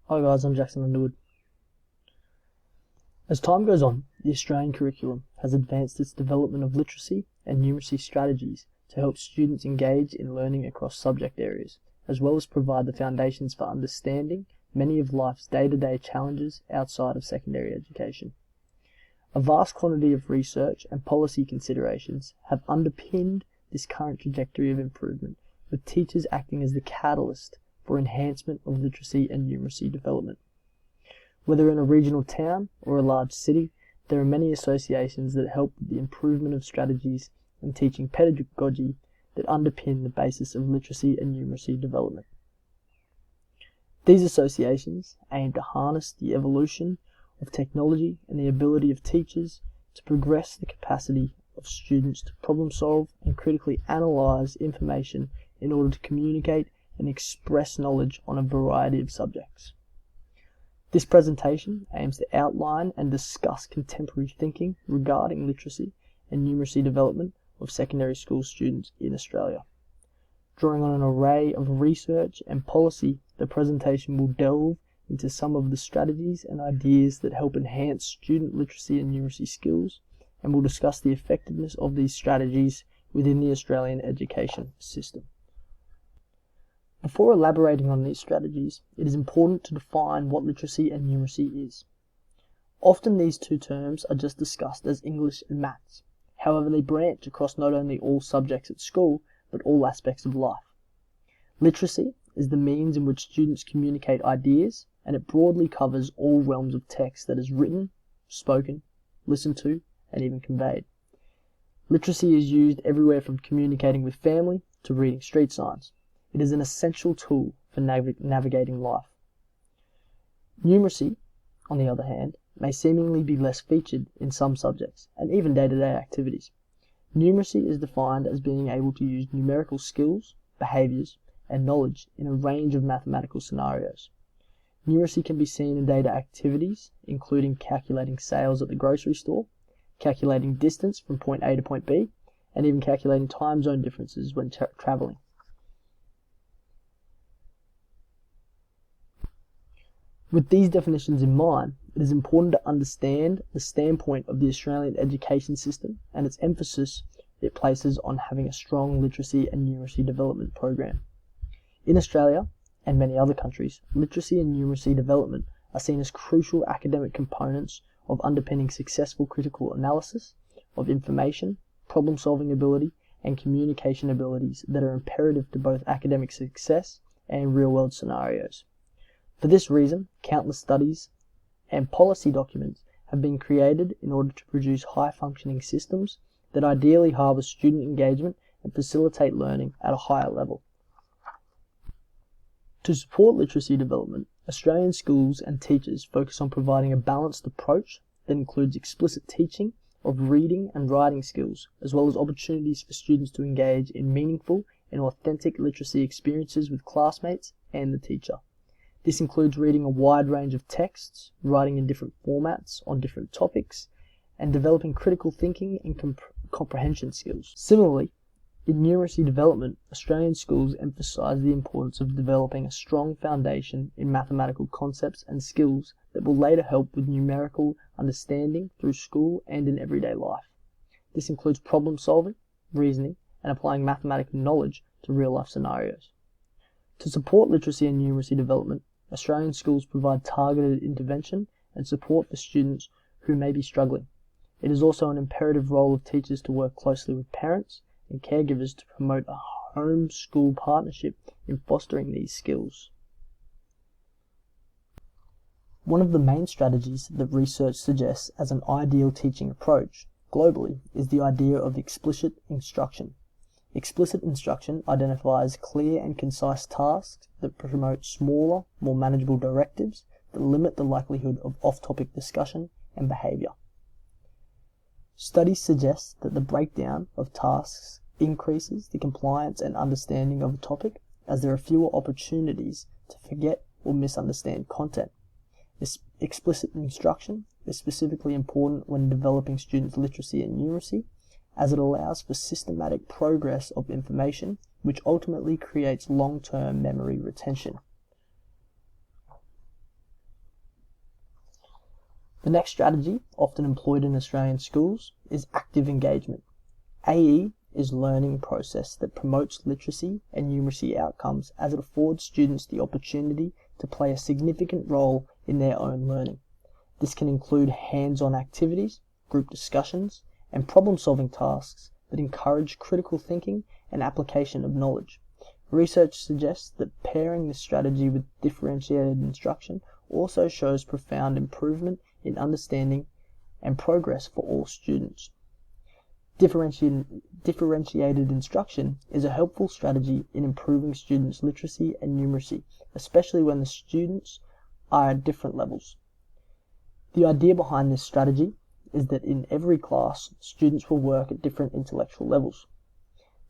Hi guys, I'm Jackson Underwood. As time goes on, the Australian curriculum has advanced its development of literacy and numeracy strategies to help students engage in learning across subject areas, as well as provide the foundations for understanding many of life's day-to-day challenges outside of secondary education. A vast quantity of research and policy considerations have underpinned this current trajectory of improvement, with teachers acting as the catalyst for enhancement of literacy and numeracy development. Whether in a regional town or a large city, there are many associations that help with the improvement of strategies and teaching pedagogy that underpin the basis of literacy and numeracy development. These associations aim to harness the evolution of technology and the ability of teachers to progress the capacity of students to problem solve and critically analyse information in order to communicate and express knowledge on a variety of subjects. This presentation aims to outline and discuss contemporary thinking regarding literacy and numeracy development of secondary school students in Australia. Drawing on an array of research and policy, the presentation will delve into some of the strategies and ideas that help enhance student literacy and numeracy skills, and will discuss the effectiveness of these strategies within the Australian education system. Before elaborating on these strategies, it is important to define what literacy and numeracy is. Often these two terms are just discussed as English and maths. However, they branch across not only all subjects at school, but all aspects of life. Literacy is the means in which students communicate ideas, and it broadly covers all realms of text that is written, spoken, listened to, and even conveyed. Literacy is used everywhere from communicating with family to reading street signs. It is an essential tool for navigating life. Numeracy, on the other hand, may seemingly be less featured in some subjects, and even day-to-day activities. Numeracy is defined as being able to use numerical skills, behaviours, and knowledge in a range of mathematical scenarios. Numeracy can be seen in data activities, including calculating sales at the grocery store, calculating distance from point A to point B, and even calculating time zone differences when travelling. With these definitions in mind, it is important to understand the standpoint of the Australian education system and its emphasis it places on having a strong literacy and numeracy development program. In Australia and many other countries, literacy and numeracy development are seen as crucial academic components of underpinning successful critical analysis of information, problem-solving ability, and communication abilities that are imperative to both academic success and real-world scenarios. For this reason, countless studies and policy documents have been created in order to produce high-functioning systems that ideally harvest student engagement and facilitate learning at a higher level. To support literacy development, Australian schools and teachers focus on providing a balanced approach that includes explicit teaching of reading and writing skills, as well as opportunities for students to engage in meaningful and authentic literacy experiences with classmates and the teacher. This includes reading a wide range of texts, writing in different formats on different topics, and developing critical thinking and comprehension skills. Similarly, in numeracy development, Australian schools emphasise the importance of developing a strong foundation in mathematical concepts and skills that will later help with numerical understanding through school and in everyday life. This includes problem solving, reasoning, and applying mathematical knowledge to real-life scenarios. To support literacy and numeracy development, Australian schools provide targeted intervention and support for students who may be struggling. It is also an imperative role of teachers to work closely with parents and caregivers to promote a home-school partnership in fostering these skills. One of the main strategies that research suggests as an ideal teaching approach globally is the idea of explicit instruction. Explicit instruction identifies clear and concise tasks that promote smaller, more manageable directives that limit the likelihood of off-topic discussion and behaviour. Studies suggest that the breakdown of tasks increases the compliance and understanding of a topic, as there are fewer opportunities to forget or misunderstand content. This explicit instruction is specifically important when developing students' literacy and numeracy, as it allows for systematic progress of information, which ultimately creates long-term memory retention. The next strategy, often employed in Australian schools, is active engagement. AE is learning process that promotes literacy and numeracy outcomes as it affords students the opportunity to play a significant role in their own learning. This can include hands-on activities, group discussions, and problem-solving tasks that encourage critical thinking and application of knowledge. Research suggests that pairing this strategy with differentiated instruction also shows profound improvement in understanding and progress for all students. Differentiated instruction is a helpful strategy in improving students' literacy and numeracy, especially when the students are at different levels. The idea behind this strategy is that in every class, students will work at different intellectual levels.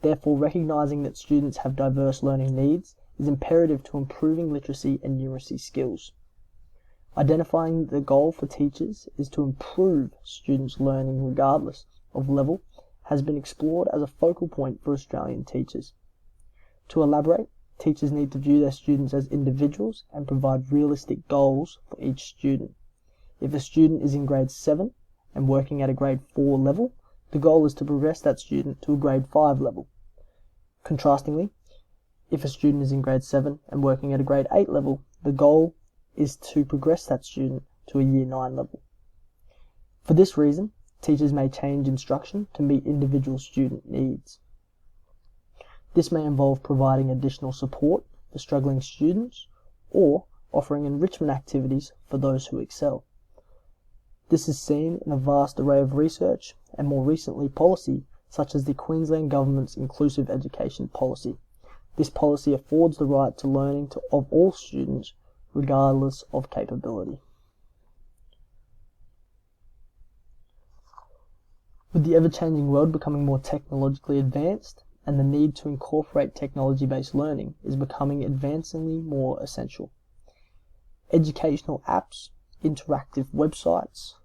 Therefore, recognizing that students have diverse learning needs is imperative to improving literacy and numeracy skills. Identifying the goal for teachers is to improve students' learning regardless of level has been explored as a focal point for Australian teachers. To elaborate, teachers need to view their students as individuals and provide realistic goals for each student. If a student is in grade 7 and working at a grade 4 level, the goal is to progress that student to a grade 5 level. Contrastingly, if a student is in grade 7 and working at a grade 8 level, the goal is to progress that student to a year 9 level. For this reason, teachers may change instruction to meet individual student needs. This may involve providing additional support for struggling students or offering enrichment activities for those who excel. This is seen in a vast array of research and more recently policy, such as the Queensland Government's Inclusive Education Policy. This policy affords the right to learning of all students regardless of capability. With the ever-changing world becoming more technologically advanced, and the need to incorporate technology-based learning is becoming advancingly more essential. Educational apps, interactive websites,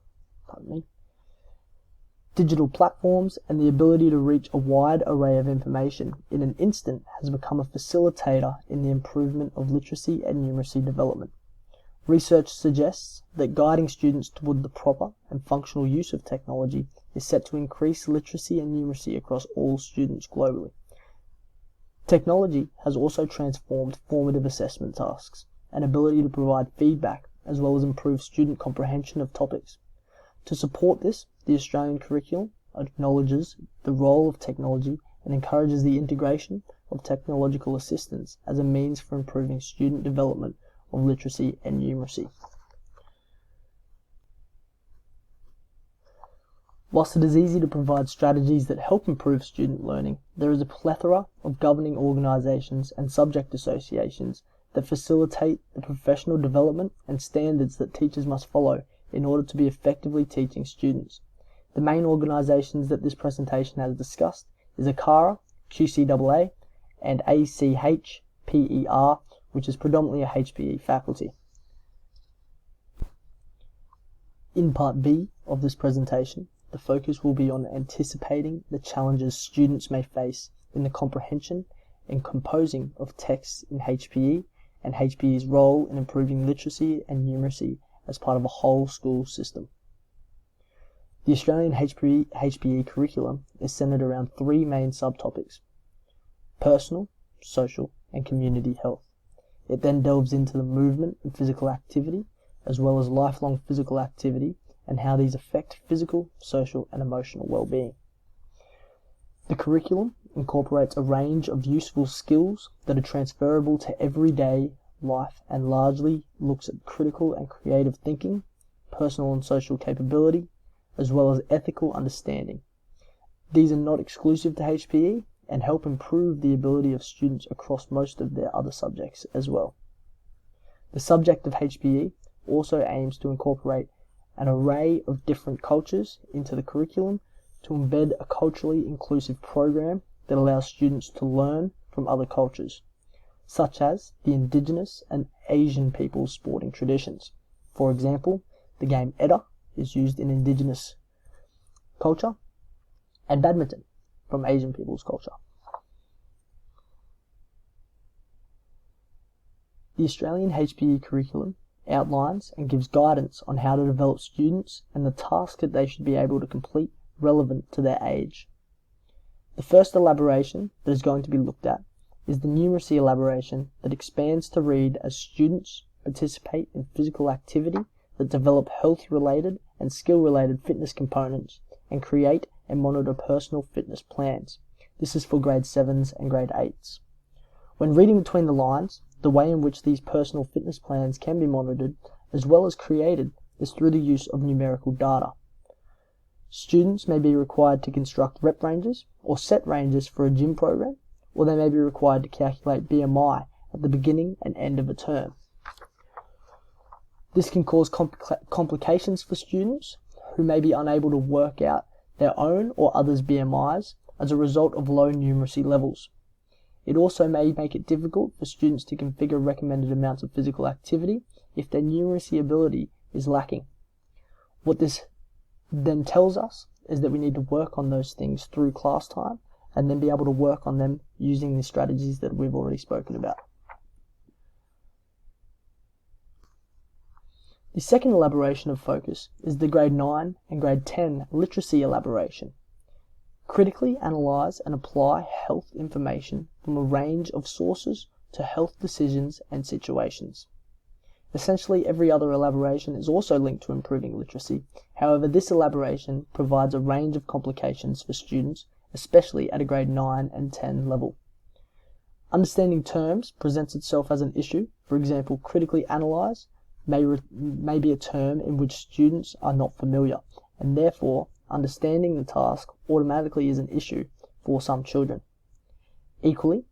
digital platforms, and the ability to reach a wide array of information in an instant has become a facilitator in the improvement of literacy and numeracy development. Research suggests that guiding students toward the proper and functional use of technology is set to increase literacy and numeracy across all students globally. Technology has also transformed formative assessment tasks, an ability to provide feedback as well as improve student comprehension of topics. To support this, the Australian curriculum acknowledges the role of technology and encourages the integration of technological assistance as a means for improving student development of literacy and numeracy. Whilst it is easy to provide strategies that help improve student learning, there is a plethora of governing organisations and subject associations that facilitate the professional development and standards that teachers must follow in order to be effectively teaching students. The main organisations that this presentation has discussed is ACARA, QCAA, and ACHPER, which is predominantly a HPE faculty. In Part B of this presentation, the focus will be on anticipating the challenges students may face in the comprehension and composing of texts in HPE and HPE's role in improving literacy and numeracy as part of a whole school system. The Australian HPE curriculum is centred around three main subtopics: personal, social, and community health. It then delves into the movement and physical activity, as well as lifelong physical activity and how these affect physical, social, and emotional well-being. The curriculum incorporates a range of useful skills that are transferable to everyday life and largely looks at critical and creative thinking, personal and social capability, as well as ethical understanding. These are not exclusive to HPE and help improve the ability of students across most of their other subjects as well. The subject of HPE also aims to incorporate an array of different cultures into the curriculum to embed a culturally inclusive program that allows students to learn from other cultures, such as the Indigenous and Asian people's sporting traditions. For example, the game Edda is used in Indigenous culture, and badminton from Asian people's culture. The Australian HPE curriculum outlines and gives guidance on how to develop students and the tasks that they should be able to complete relevant to their age. The first elaboration that is going to be looked at is the numeracy elaboration that expands to read as students participate in physical activity that develop health-related and skill-related fitness components and create and monitor personal fitness plans. This is for grade 7s and grade 8s. When reading between the lines, the way in which these personal fitness plans can be monitored as well as created is through the use of numerical data. Students may be required to construct rep ranges or set ranges for a gym program, or they may be required to calculate BMI at the beginning and end of a term. This can cause complications for students who may be unable to work out their own or others' BMIs as a result of low numeracy levels. It also may make it difficult for students to configure recommended amounts of physical activity if their numeracy ability is lacking. What this then tells us is that we need to work on those things through class time and then be able to work on them using the strategies that we've already spoken about. The second elaboration of focus is the grade 9 and grade 10 literacy elaboration. Critically analyze and apply health information from a range of sources to health decisions and situations. Essentially, every other elaboration is also linked to improving literacy. However, this elaboration provides a range of complications for students, especially at a grade 9 and 10 level. Understanding terms presents itself as an issue. For example, critically analyze may be a term in which students are not familiar, and therefore understanding the task automatically is an issue for some children. Equally,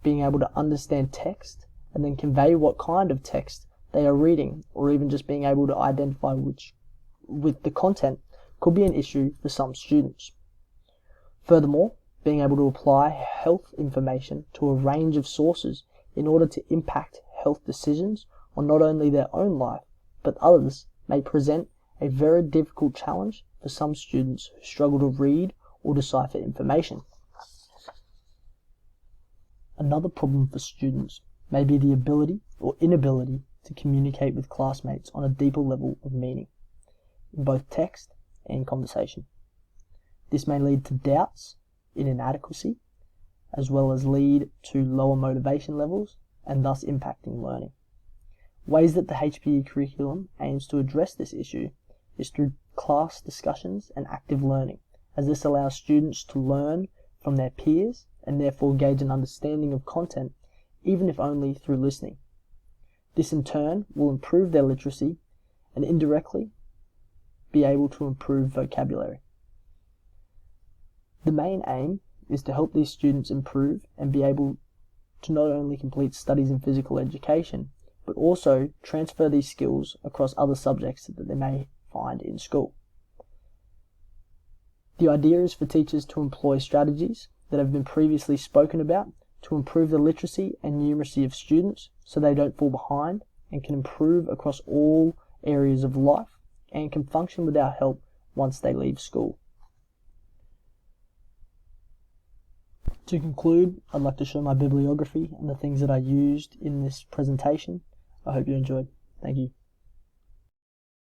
being able to understand text and then convey what kind of text they are reading, or even just being able to identify with the content, could be an issue for some students. Furthermore, being able to apply health information to a range of sources in order to impact health decisions on not only their own life, but others may present a very difficult challenge for some students who struggle to read or decipher information. Another problem for students may be the ability or inability to communicate with classmates on a deeper level of meaning, in both text and conversation. This may lead to doubts in inadequacy, as well as lead to lower motivation levels and thus impacting learning. Ways that the HPE curriculum aims to address this issue is through class discussions and active learning, as this allows students to learn from their peers and therefore gauge an understanding of content, even if only through listening. This in turn will improve their literacy and indirectly be able to improve vocabulary. The main aim is to help these students improve and be able to not only complete studies in physical education, but also transfer these skills across other subjects that they may find in school. The idea is for teachers to employ strategies that have been previously spoken about to improve the literacy and numeracy of students so they don't fall behind and can improve across all areas of life and can function without help once they leave school. To conclude, I'd like to show my bibliography and the things that I used in this presentation. I hope you enjoyed. Thank you.